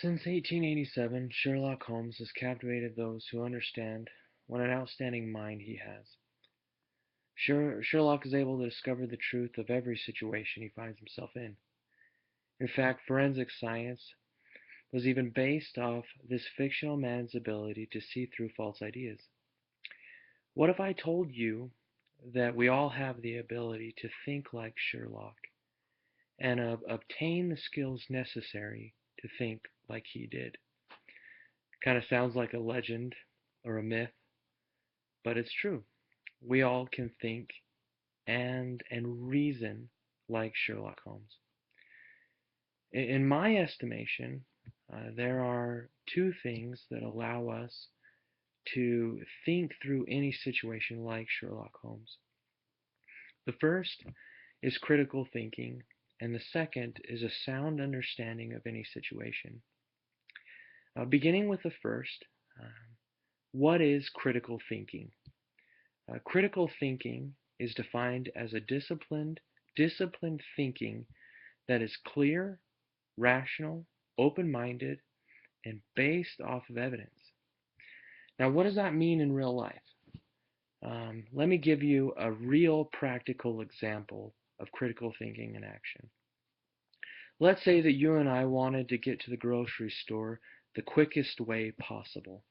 Since 1887, Sherlock Holmes has captivated those who understand what an outstanding mind he has. Sherlock is able to discover the truth of every situation he finds himself in. In fact, forensic science was even based off this fictional man's ability to see through false ideas. What if I told you that we all have the ability to think like Sherlock and obtain the skills necessary to think like he did? Kind of sounds like a legend or a myth, but it's true. We all can think and reason like Sherlock Holmes. In my estimation, there are two things that allow us to think through any situation like Sherlock Holmes. The first is critical thinking, and the second is a sound understanding of any situation. Beginning with the first, what is critical thinking? Critical thinking is defined as a disciplined thinking that is clear, rational, open-minded, and based off of evidence. Now, what does that mean in real life? Let me give you a real practical example of critical thinking in action. Let's say that you and I wanted to get to the grocery store the quickest way possible.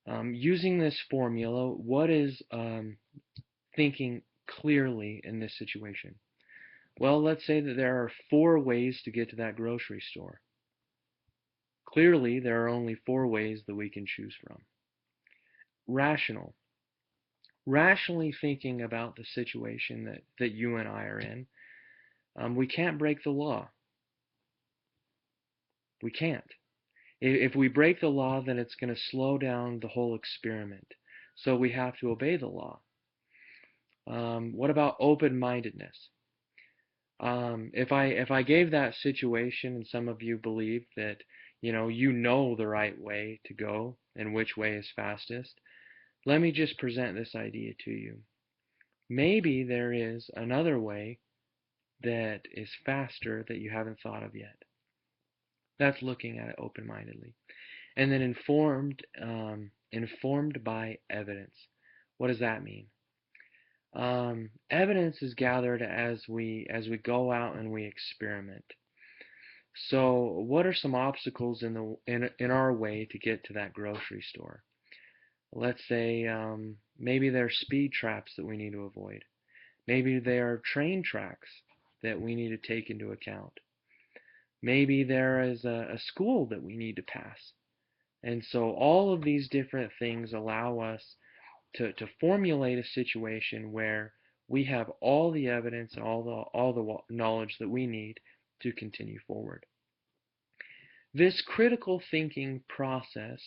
Using this formula, what is thinking clearly in this situation? Well, let's say that there are 4 ways to get to that grocery store. Clearly, there are only 4 ways that we can choose from. Rational. Rationally thinking about the situation that you and I are in, we can't break the law. We can't. If we break the law, then it's going to slow down the whole experiment. So we have to obey the law. What about open-mindedness? If I gave that situation, and some of you believe that you know the right way to go and which way is fastest, let me just present this idea to you. Maybe there is another way that is faster that you haven't thought of yet. That's looking at it open-mindedly. And then informed by evidence. What does that mean? Evidence is gathered as we go out and we experiment. So, what are some obstacles in our way to get to that grocery store? Let's say maybe there are speed traps that we need to avoid. Maybe there are train tracks that we need to take into account. Maybe there is a school that we need to pass. And so all of these different things allow us to formulate a situation where we have all the evidence and all the knowledge that we need to continue forward. This critical thinking process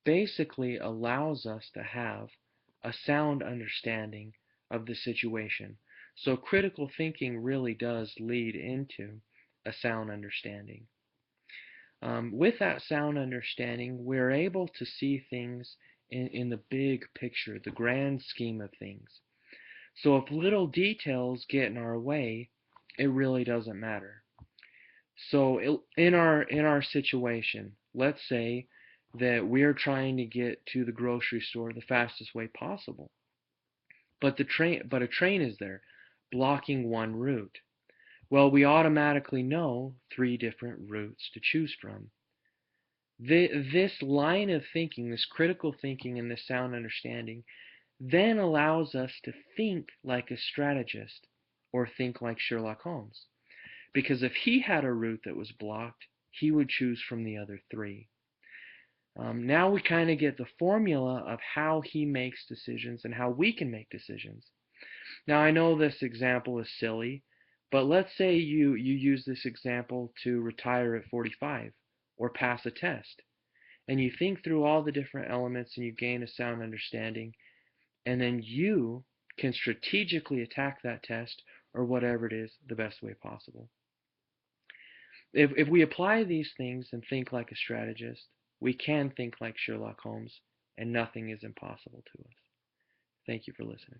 basically allows us to have a sound understanding of the situation. So critical thinking really does lead into a sound understanding. With that sound understanding, we're able to see things in the big picture, the grand scheme of things. So if little details get in our way, it really doesn't matter. So in our situation, let's say that we're trying to get to the grocery store the fastest way possible. But a train is there blocking one route. Well, we automatically know 3 different routes to choose from. This line of thinking, this critical thinking and this sound understanding, then allows us to think like a strategist or think like Sherlock Holmes. Because if he had a route that was blocked, he would choose from the other 3. Now we kind of get the formula of how he makes decisions and how we can make decisions. Now I know this example is silly, but let's say you use this example to retire at 45 or pass a test. And you think through all the different elements and you gain a sound understanding, and then you can strategically attack that test or whatever it is the best way possible. If we apply these things and think like a strategist, we can think like Sherlock Holmes, and nothing is impossible to us. Thank you for listening.